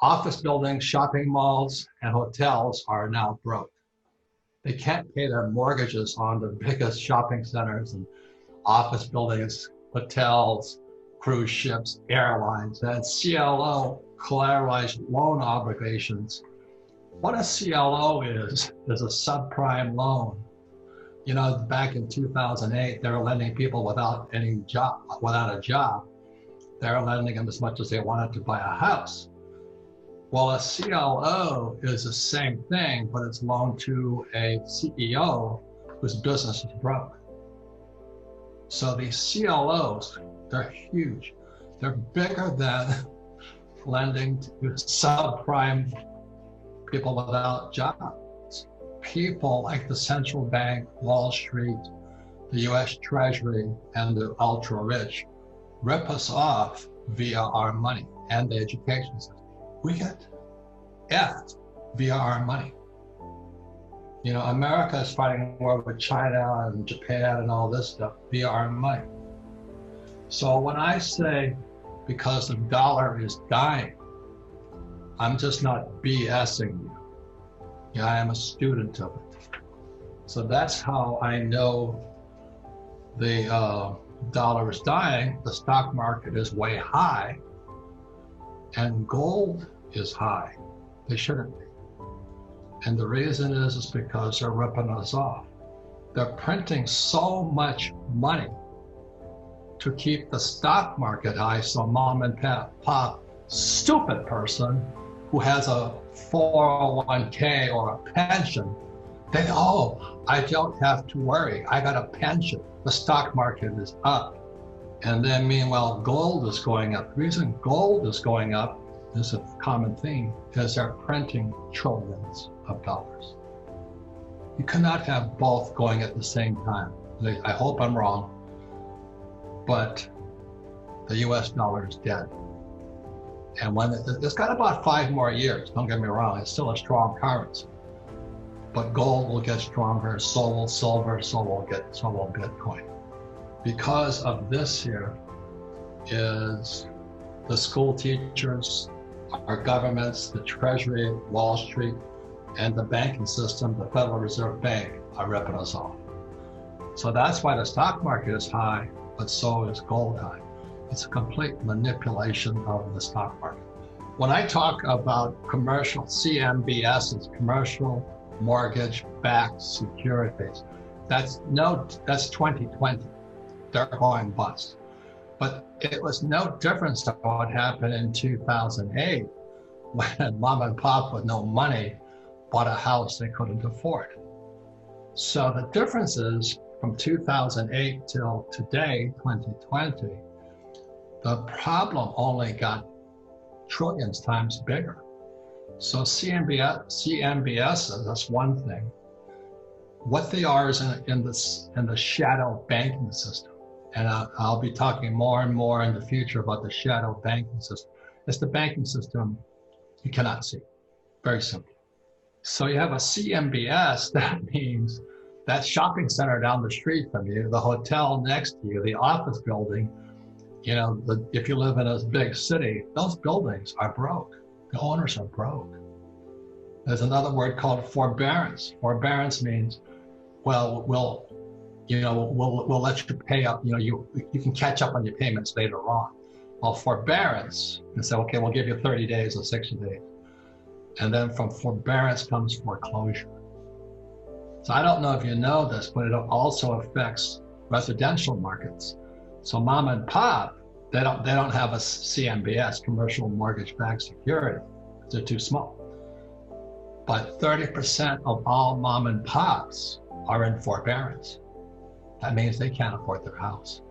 Office buildings, shopping malls, and hotels are now broke. They can't pay their mortgages on the biggest shopping centers and office buildings, hotels, cruise ships, airlines, and CLO, collateralized loan obligations. What a CLO is a subprime loan. You know, back in 2008, they were lending people without a job. They were lending them as much as they wanted to buy a house. Well, a CLO is the same thing, but it's loaned to a CEO whose business is broke. So these CLOs, they're huge. They're bigger than lending to subprime people without jobs. People like the central bank, Wall Street, the US Treasury, and the ultra rich rip us off via our money and the education system. We get effed via our money. You know, America is fighting war with China and Japan and all this stuff via our money. So when I say because the dollar is dying, I'm just not BSing you. Yeah, I am a student of it. So that's how I know the dollar is dying, the stock market is way high, and gold is high. They shouldn't be. And the reason is because they're ripping us off. They're printing so much money to keep the stock market high, so mom and pop stupid person who has a 401k or a pension, they, oh, I don't have to worry, I got a pension. The stock market is up. And then meanwhile, gold is going up. The reason gold is going up is a common theme, because they're printing trillions of dollars. You cannot have both going at the same time. I hope I'm wrong, but the US dollar is dead. And when it's got about 5 more years, don't get me wrong, it's still a strong currency. But gold will get stronger, so will silver, so will Bitcoin. Because of this here is the school teachers, our governments, the Treasury, Wall Street, and the banking system, the Federal Reserve Bank, are ripping us off. So that's why the stock market is high, but so is gold high. It's a complete manipulation of the stock market. When I talk about commercial CMBSs, commercial mortgage-backed securities, that's 2020. They're going bust. But it was no difference to what happened in 2008 when mom and pop with no money bought a house they couldn't afford. So the difference is from 2008 till today, 2020, the problem only got trillions times bigger. So CMBS, that's one thing. What they are is in the shadow banking system. And I'll be talking more and more in the future about the shadow banking system. It's the banking system you cannot see, very simple. So you have a CMBS, that means that shopping center down the street from you, the hotel next to you, the office building, you know, if you live in a big city, those buildings are broke. The owners are broke. There's another word called forbearance. Forbearance means, well, we'll let you pay up, you can catch up on your payments later on. Well, forbearance, you say, okay, we'll give you 30 days or 60 days. And then from forbearance comes foreclosure. So I don't know if you know this, but it also affects residential markets. So mom and pop, they don't have a CMBS, commercial mortgage-backed security. They're too small. But 30% of all mom and pops are in forbearance. That means they can't afford their house.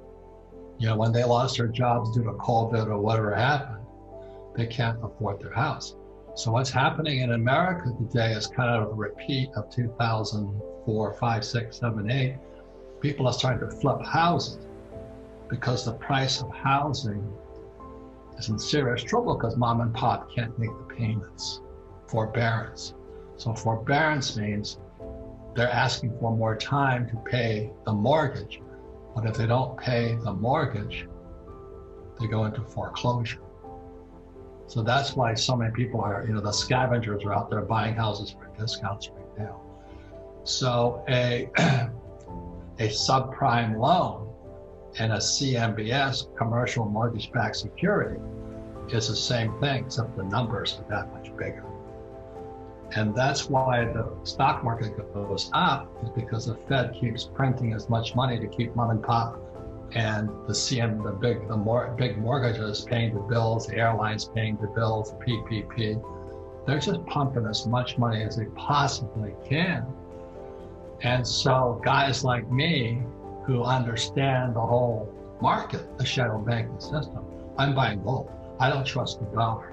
You know, when they lost their jobs due to COVID or whatever happened, they can't afford their house. So what's happening in America today is kind of a repeat of 2004, 5, 6, 7, 8. People are starting to flip houses because the price of housing is in serious trouble because mom and pop can't make the payments. Forbearance. So forbearance means they're asking for more time to pay the mortgage. But if they don't pay the mortgage, they go into foreclosure. So that's why so many people are, the scavengers are out there buying houses for discounts right now. So a subprime loan and a CMBS, commercial mortgage-backed security, is the same thing, except the numbers are that much bigger. And that's why the stock market goes up, is because the Fed keeps printing as much money to keep mom and pop and the big mortgages paying the bills, the airlines paying the bills, the PPP. They're just pumping as much money as they possibly can. And so guys like me who understand the whole market, the shadow banking system, I'm buying gold. I don't trust the dollar.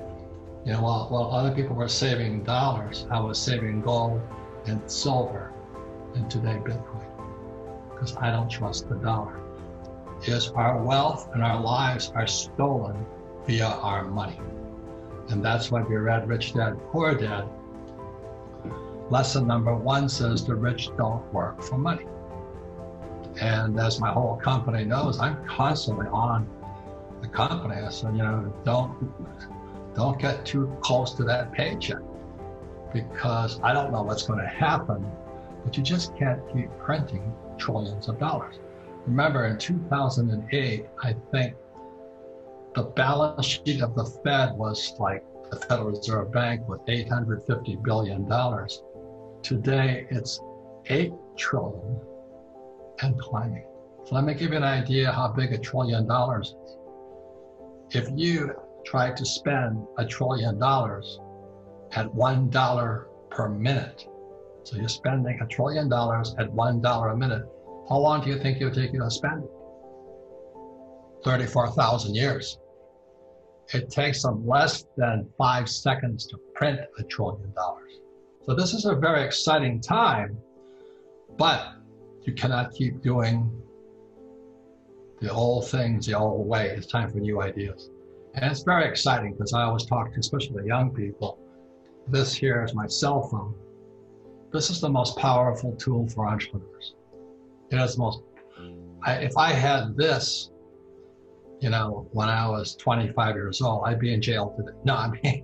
While other people were saving dollars, I was saving gold and silver and today Bitcoin, because I don't trust the dollar. Is our wealth and our lives are stolen via our money. And that's why we read Rich Dad, Poor Dad. Lesson number 1 says the rich don't work for money. And as my whole company knows, I'm constantly on the company. I said, don't get too close to that paycheck, because I don't know what's going to happen, but you just can't keep printing trillions of dollars. Remember, in 2008, I think the balance sheet of the Fed was like the Federal Reserve Bank with $850 billion. Today, it's 8 trillion and climbing. So let me give you an idea how big $1 trillion is. If you try to spend $1 trillion at $1 per minute, so you're spending $1 trillion at $1 a minute, how long do you think it'll take you to spend it? 34,000 years. It takes them less than 5 seconds to print $1 trillion. So this is a very exciting time, but you cannot keep doing the old things the old way. It's time for new ideas. And it's very exciting because I always talk to, especially the young people, this here is my cell phone. This is the most powerful tool for entrepreneurs. It is the most, if I had this, when I was 25 years old, I'd be in jail today. No, I mean,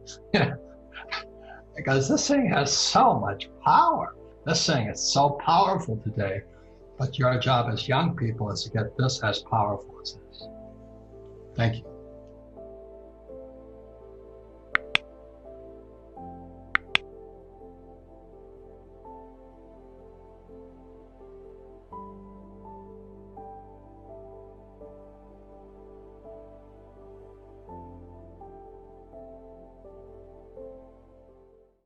because this thing has so much power. This thing is so powerful today, but your job as young people is to get this as powerful as this. Thank you.